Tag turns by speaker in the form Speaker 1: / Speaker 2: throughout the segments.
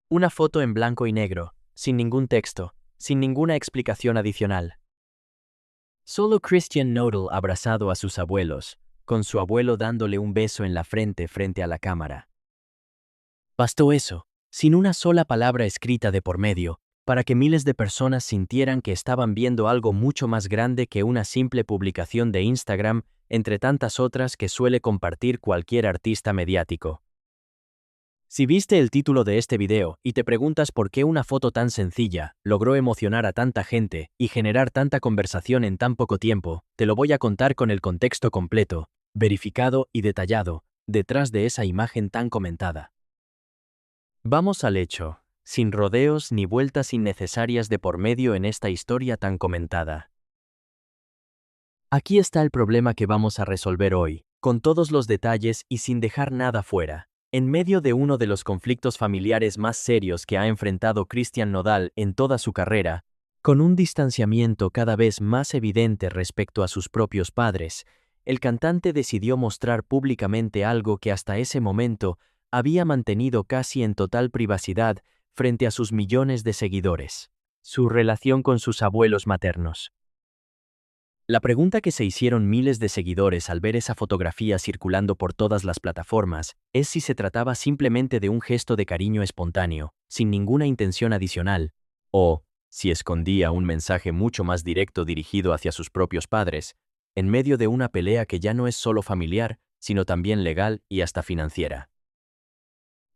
Speaker 1: Una foto en blanco y negro, sin ningún texto, sin ninguna explicación adicional. Solo Christian Nodal abrazado a sus abuelos, con su abuelo dándole un beso en la frente frente a la cámara. Bastó eso, sin una sola palabra escrita de por medio, para que miles de personas sintieran que estaban viendo algo mucho más grande que una simple publicación de Instagram, entre tantas otras que suele compartir cualquier artista mediático. Si viste el título de este video y te preguntas por qué una foto tan sencilla logró emocionar a tanta gente y generar tanta conversación en tan poco tiempo, te lo voy a contar con el contexto completo, verificado y detallado, detrás de esa imagen tan comentada. Vamos al hecho, sin rodeos ni vueltas innecesarias de por medio en esta historia tan comentada. Aquí está el problema que vamos a resolver hoy, con todos los detalles y sin dejar nada fuera. En medio de uno de los conflictos familiares más serios que ha enfrentado Christian Nodal en toda su carrera, con un distanciamiento cada vez más evidente respecto a sus propios padres, el cantante decidió mostrar públicamente algo que hasta ese momento había mantenido casi en total privacidad frente a sus millones de seguidores: su relación con sus abuelos maternos. La pregunta que se hicieron miles de seguidores al ver esa fotografía circulando por todas las plataformas es si se trataba simplemente de un gesto de cariño espontáneo, sin ninguna intención adicional, o si escondía un mensaje mucho más directo dirigido hacia sus propios padres, en medio de una pelea que ya no es solo familiar, sino también legal y hasta financiera.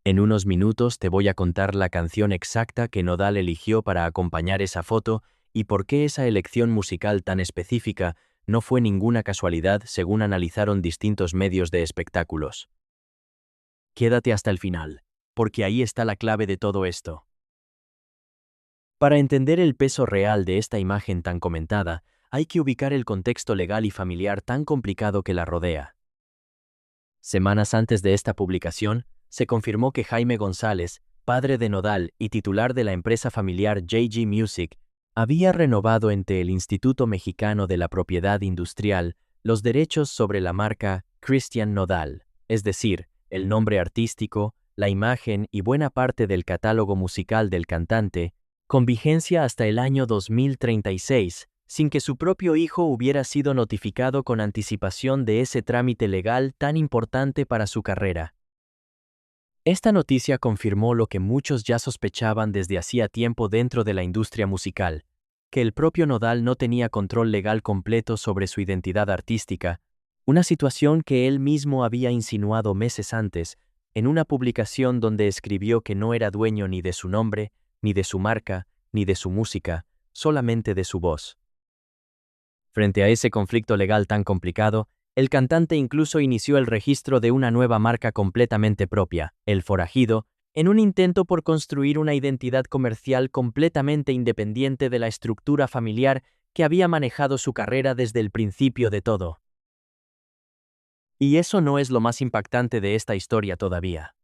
Speaker 1: En unos minutos te voy a contar la canción exacta que Nodal eligió para acompañar esa foto y por qué esa elección musical tan específica no fue ninguna casualidad según analizaron distintos medios de espectáculos. Quédate hasta el final, porque ahí está la clave de todo esto. Para entender el peso real de esta imagen tan comentada, hay que ubicar el contexto legal y familiar tan complicado que la rodea. Semanas antes de esta publicación, se confirmó que Jaime González, padre de Nodal y titular de la empresa familiar JG Music, había renovado ante el Instituto Mexicano de la Propiedad Industrial los derechos sobre la marca Christian Nodal, es decir, el nombre artístico, la imagen y buena parte del catálogo musical del cantante, con vigencia hasta el año 2036, sin que su propio hijo hubiera sido notificado con anticipación de ese trámite legal tan importante para su carrera. Esta noticia confirmó lo que muchos ya sospechaban desde hacía tiempo dentro de la industria musical, que el propio Nodal no tenía control legal completo sobre su identidad artística, una situación que él mismo había insinuado meses antes, en una publicación donde escribió que no era dueño ni de su nombre, ni de su marca, ni de su música, solamente de su voz. Frente a ese conflicto legal tan complicado, el cantante incluso inició el registro de una nueva marca completamente propia, El Forajido, en un intento por construir una identidad comercial completamente independiente de la estructura familiar que había manejado su carrera desde el principio de todo. Y eso no es lo más impactante de esta historia todavía.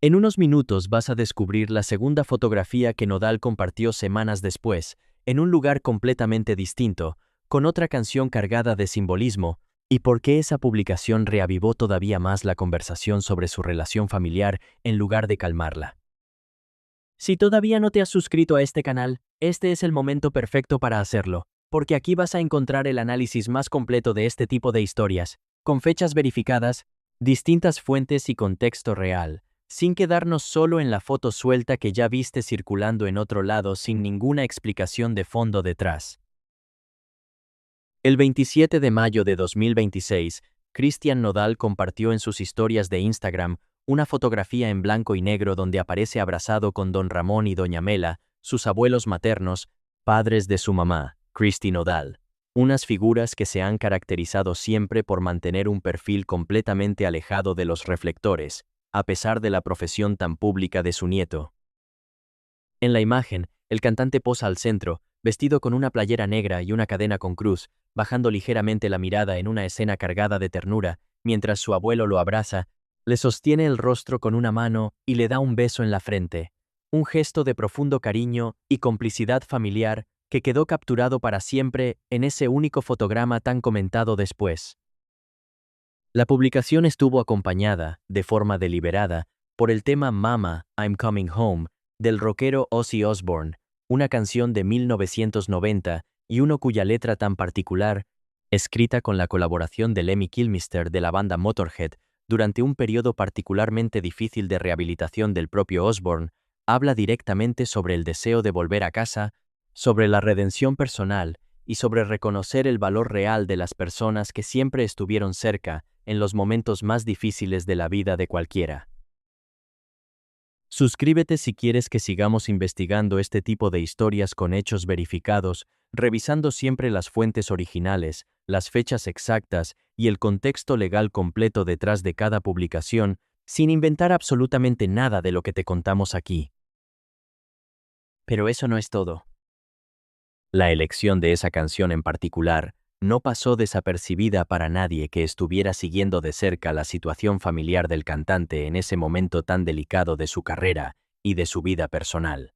Speaker 1: En unos minutos vas a descubrir la segunda fotografía que Nodal compartió semanas después, en un lugar completamente distinto, con otra canción cargada de simbolismo, y por qué esa publicación reavivó todavía más la conversación sobre su relación familiar en lugar de calmarla. Si todavía no te has suscrito a este canal, este es el momento perfecto para hacerlo, porque aquí vas a encontrar el análisis más completo de este tipo de historias, con fechas verificadas, distintas fuentes y contexto real, sin quedarnos solo en la foto suelta que ya viste circulando en otro lado sin ninguna explicación de fondo detrás. El 27 de mayo de 2026, Christian Nodal compartió en sus historias de Instagram una fotografía en blanco y negro donde aparece abrazado con don Ramón y doña Mela, sus abuelos maternos, padres de su mamá, Christy Nodal, unas figuras que se han caracterizado siempre por mantener un perfil completamente alejado de los reflectores, a pesar de la profesión tan pública de su nieto. En la imagen, el cantante posa al centro, vestido con una playera negra y una cadena con cruz, bajando ligeramente la mirada en una escena cargada de ternura, mientras su abuelo lo abraza, le sostiene el rostro con una mano y le da un beso en la frente, un gesto de profundo cariño y complicidad familiar que quedó capturado para siempre en ese único fotograma tan comentado después. La publicación estuvo acompañada, de forma deliberada, por el tema Mama, I'm Coming Home, del rockero Ozzy Osbourne, una canción de 1990 y uno cuya letra tan particular, escrita con la colaboración de Lemmy Kilmister de la banda Motorhead durante un periodo particularmente difícil de rehabilitación del propio Osbourne, habla directamente sobre el deseo de volver a casa, sobre la redención personal y sobre reconocer el valor real de las personas que siempre estuvieron cerca en los momentos más difíciles de la vida de cualquiera. Suscríbete si quieres que sigamos investigando este tipo de historias con hechos verificados, revisando siempre las fuentes originales, las fechas exactas y el contexto legal completo detrás de cada publicación, sin inventar absolutamente nada de lo que te contamos aquí. Pero eso no es todo. La elección de esa canción en particular no pasó desapercibida para nadie que estuviera siguiendo de cerca la situación familiar del cantante en ese momento tan delicado de su carrera y de su vida personal.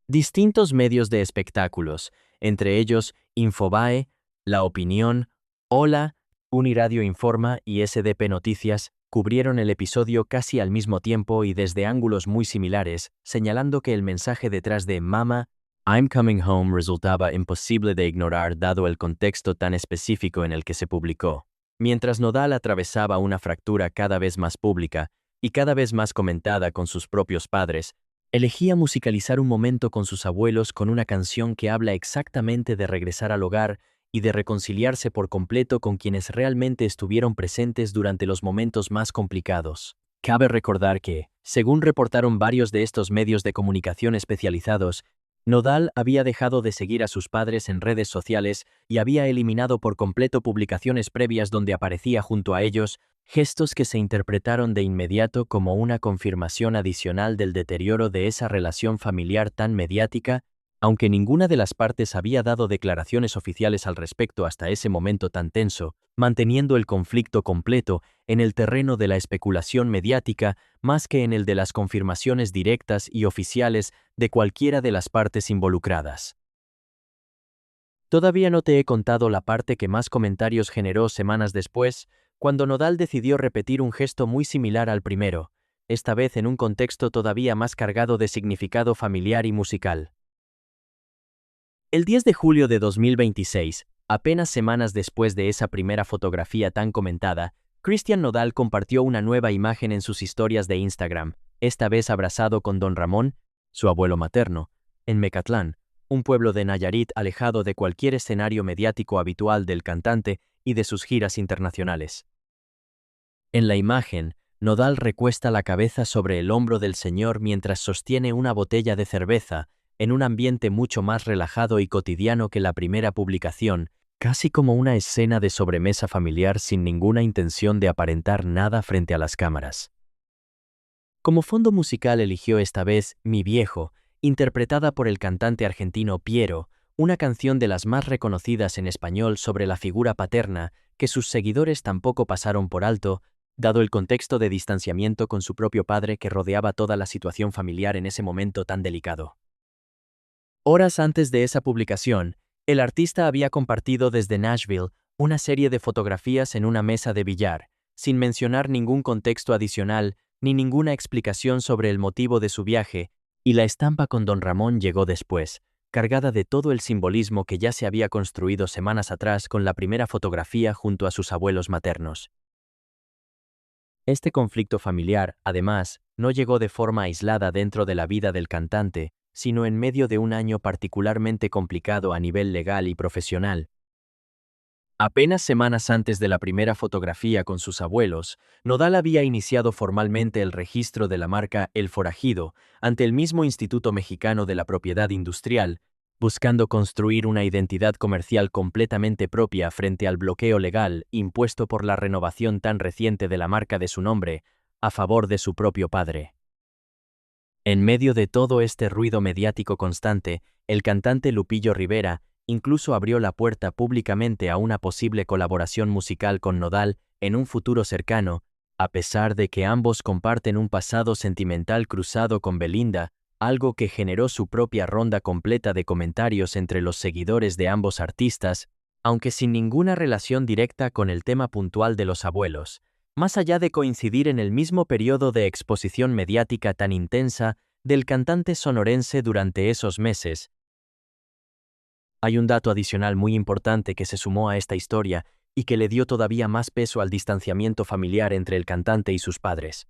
Speaker 1: Distintos medios de espectáculos, entre ellos Infobae, La Opinión, Hola, Uniradio Informa y SDP Noticias, cubrieron el episodio casi al mismo tiempo y desde ángulos muy similares, señalando que el mensaje detrás de Mama, I'm Coming Home resultaba imposible de ignorar dado el contexto tan específico en el que se publicó. Mientras Nodal atravesaba una fractura cada vez más pública y cada vez más comentada con sus propios padres, elegía musicalizar un momento con sus abuelos con una canción que habla exactamente de regresar al hogar y de reconciliarse por completo con quienes realmente estuvieron presentes durante los momentos más complicados. Cabe recordar que, según reportaron varios de estos medios de comunicación especializados, Nodal había dejado de seguir a sus padres en redes sociales y había eliminado por completo publicaciones previas donde aparecía junto a ellos, gestos que se interpretaron de inmediato como una confirmación adicional del deterioro de esa relación familiar tan mediática, aunque ninguna de las partes había dado declaraciones oficiales al respecto hasta ese momento tan tenso, manteniendo el conflicto completo en el terreno de la especulación mediática más que en el de las confirmaciones directas y oficiales de cualquiera de las partes involucradas. Todavía no te he contado la parte que más comentarios generó semanas después, cuando Nodal decidió repetir un gesto muy similar al primero, esta vez en un contexto todavía más cargado de significado familiar y musical. El 10 de julio de 2026, apenas semanas después de esa primera fotografía tan comentada, Cristian Nodal compartió una nueva imagen en sus historias de Instagram, esta vez abrazado con Don Ramón, su abuelo materno, en Mecatlán, un pueblo de Nayarit alejado de cualquier escenario mediático habitual del cantante y de sus giras internacionales. En la imagen, Nodal recuesta la cabeza sobre el hombro del señor mientras sostiene una botella de cerveza, en un ambiente mucho más relajado y cotidiano que la primera publicación, casi como una escena de sobremesa familiar sin ninguna intención de aparentar nada frente a las cámaras. Como fondo musical eligió esta vez Mi Viejo, interpretada por el cantante argentino Piero, una canción de las más reconocidas en español sobre la figura paterna que sus seguidores tampoco pasaron por alto, dado el contexto de distanciamiento con su propio padre que rodeaba toda la situación familiar en ese momento tan delicado. Horas antes de esa publicación, el artista había compartido desde Nashville una serie de fotografías en una mesa de billar, sin mencionar ningún contexto adicional ni ninguna explicación sobre el motivo de su viaje, y la estampa con Don Ramón llegó después, cargada de todo el simbolismo que ya se había construido semanas atrás con la primera fotografía junto a sus abuelos maternos. Este conflicto familiar, además, no llegó de forma aislada dentro de la vida del cantante, sino en medio de un año particularmente complicado a nivel legal y profesional. Apenas semanas antes de la primera fotografía con sus abuelos, Nodal había iniciado formalmente el registro de la marca El Forajido ante el mismo Instituto Mexicano de la Propiedad Industrial, buscando construir una identidad comercial completamente propia frente al bloqueo legal impuesto por la renovación tan reciente de la marca de su nombre, a favor de su propio padre. En medio de todo este ruido mediático constante, el cantante Lupillo Rivera incluso abrió la puerta públicamente a una posible colaboración musical con Nodal en un futuro cercano, a pesar de que ambos comparten un pasado sentimental cruzado con Belinda, algo que generó su propia ronda completa de comentarios entre los seguidores de ambos artistas, aunque sin ninguna relación directa con el tema puntual de los abuelos. Más allá de coincidir en el mismo periodo de exposición mediática tan intensa del cantante sonorense durante esos meses, hay un dato adicional muy importante que se sumó a esta historia y que le dio todavía más peso al distanciamiento familiar entre el cantante y sus padres.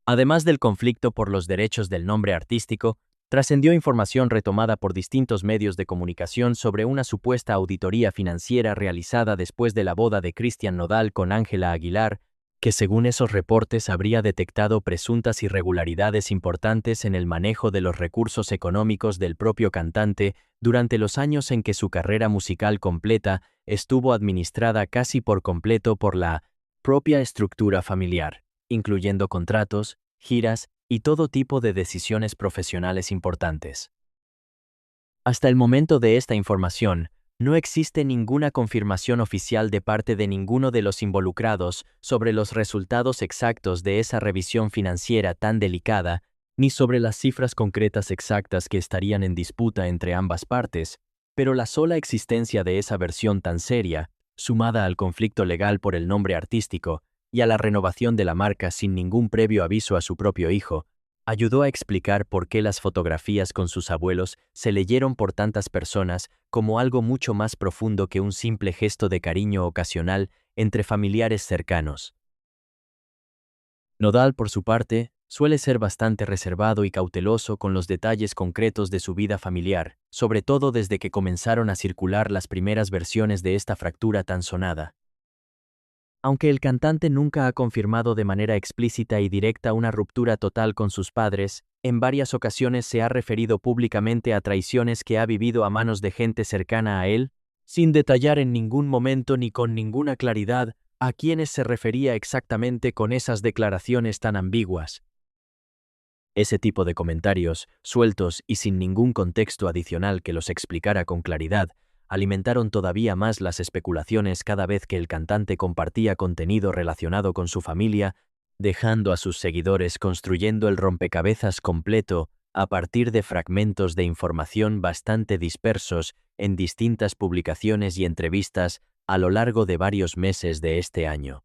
Speaker 1: Además del conflicto por los derechos del nombre artístico, trascendió información retomada por distintos medios de comunicación sobre una supuesta auditoría financiera realizada después de la boda de Cristian Nodal con Ángela Aguilar, que según esos reportes habría detectado presuntas irregularidades importantes en el manejo de los recursos económicos del propio cantante durante los años en que su carrera musical completa estuvo administrada casi por completo por la propia estructura familiar, incluyendo contratos, giras y todo tipo de decisiones profesionales importantes. Hasta el momento de esta información, no existe ninguna confirmación oficial de parte de ninguno de los involucrados sobre los resultados exactos de esa revisión financiera tan delicada, ni sobre las cifras concretas exactas que estarían en disputa entre ambas partes, pero la sola existencia de esa versión tan seria, sumada al conflicto legal por el nombre artístico y a la renovación de la marca sin ningún previo aviso a su propio hijo, ayudó a explicar por qué las fotografías con sus abuelos se leyeron por tantas personas como algo mucho más profundo que un simple gesto de cariño ocasional entre familiares cercanos. Nodal, por su parte, suele ser bastante reservado y cauteloso con los detalles concretos de su vida familiar, sobre todo desde que comenzaron a circular las primeras versiones de esta fractura tan sonada. Aunque el cantante nunca ha confirmado de manera explícita y directa una ruptura total con sus padres, en varias ocasiones se ha referido públicamente a traiciones que ha vivido a manos de gente cercana a él, sin detallar en ningún momento ni con ninguna claridad a quiénes se refería exactamente con esas declaraciones tan ambiguas. Ese tipo de comentarios, sueltos y sin ningún contexto adicional que los explicara con claridad, alimentaron todavía más las especulaciones cada vez que el cantante compartía contenido relacionado con su familia, dejando a sus seguidores construyendo el rompecabezas completo a partir de fragmentos de información bastante dispersos en distintas publicaciones y entrevistas a lo largo de varios meses de este año.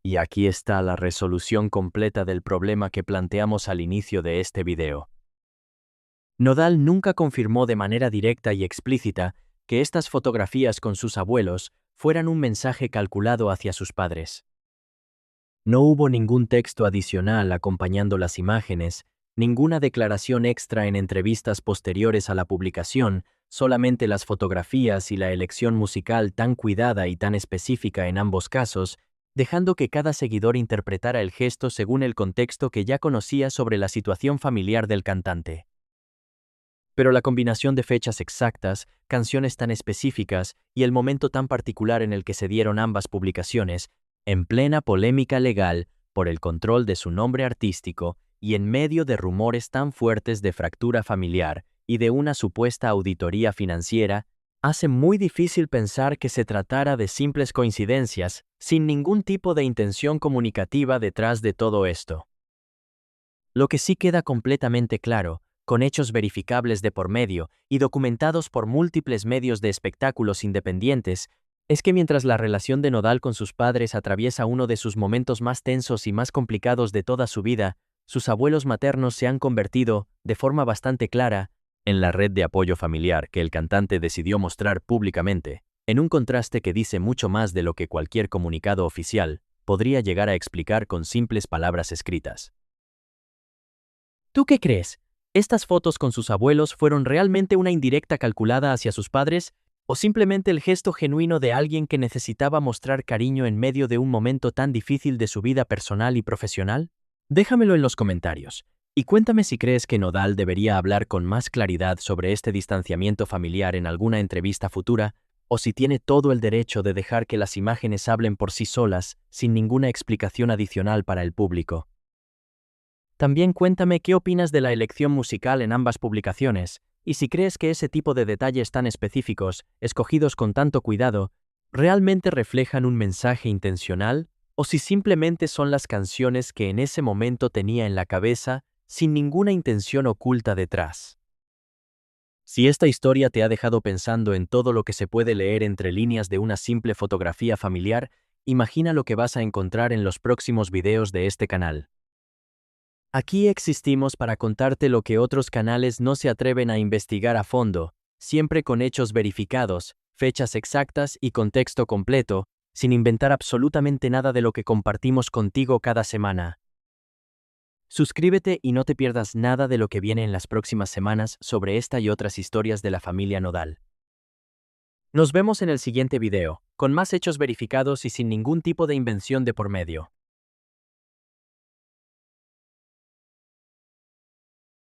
Speaker 1: Y aquí está la resolución completa del problema que planteamos al inicio de este video. Nodal nunca confirmó de manera directa y explícita que estas fotografías con sus abuelos fueran un mensaje calculado hacia sus padres. No hubo ningún texto adicional acompañando las imágenes, ninguna declaración extra en entrevistas posteriores a la publicación, solamente las fotografías y la elección musical tan cuidada y tan específica en ambos casos, dejando que cada seguidor interpretara el gesto según el contexto que ya conocía sobre la situación familiar del cantante. Pero la combinación de fechas exactas, canciones tan específicas y el momento tan particular en el que se dieron ambas publicaciones, en plena polémica legal por el control de su nombre artístico y en medio de rumores tan fuertes de fractura familiar y de una supuesta auditoría financiera, hace muy difícil pensar que se tratara de simples coincidencias, sin ningún tipo de intención comunicativa detrás de todo esto. Lo que sí queda completamente claro, con hechos verificables de por medio y documentados por múltiples medios de espectáculos independientes, es que mientras la relación de Nodal con sus padres atraviesa uno de sus momentos más tensos y más complicados de toda su vida, sus abuelos maternos se han convertido, de forma bastante clara, en la red de apoyo familiar que el cantante decidió mostrar públicamente, en un contraste que dice mucho más de lo que cualquier comunicado oficial podría llegar a explicar con simples palabras escritas. ¿Tú qué crees? ¿Estas fotos con sus abuelos fueron realmente una indirecta calculada hacia sus padres, o simplemente el gesto genuino de alguien que necesitaba mostrar cariño en medio de un momento tan difícil de su vida personal y profesional? Déjamelo en los comentarios, y cuéntame si crees que Nodal debería hablar con más claridad sobre este distanciamiento familiar en alguna entrevista futura, o si tiene todo el derecho de dejar que las imágenes hablen por sí solas, sin ninguna explicación adicional para el público. También cuéntame qué opinas de la elección musical en ambas publicaciones, y si crees que ese tipo de detalles tan específicos, escogidos con tanto cuidado, realmente reflejan un mensaje intencional, o si simplemente son las canciones que en ese momento tenía en la cabeza, sin ninguna intención oculta detrás. Si esta historia te ha dejado pensando en todo lo que se puede leer entre líneas de una simple fotografía familiar, imagina lo que vas a encontrar en los próximos videos de este canal. Aquí existimos para contarte lo que otros canales no se atreven a investigar a fondo, siempre con hechos verificados, fechas exactas y contexto completo, sin inventar absolutamente nada de lo que compartimos contigo cada semana. Suscríbete y no te pierdas nada de lo que viene en las próximas semanas sobre esta y otras historias de la familia Nodal. Nos vemos en el siguiente video, con más hechos verificados y sin ningún tipo de invención de por medio.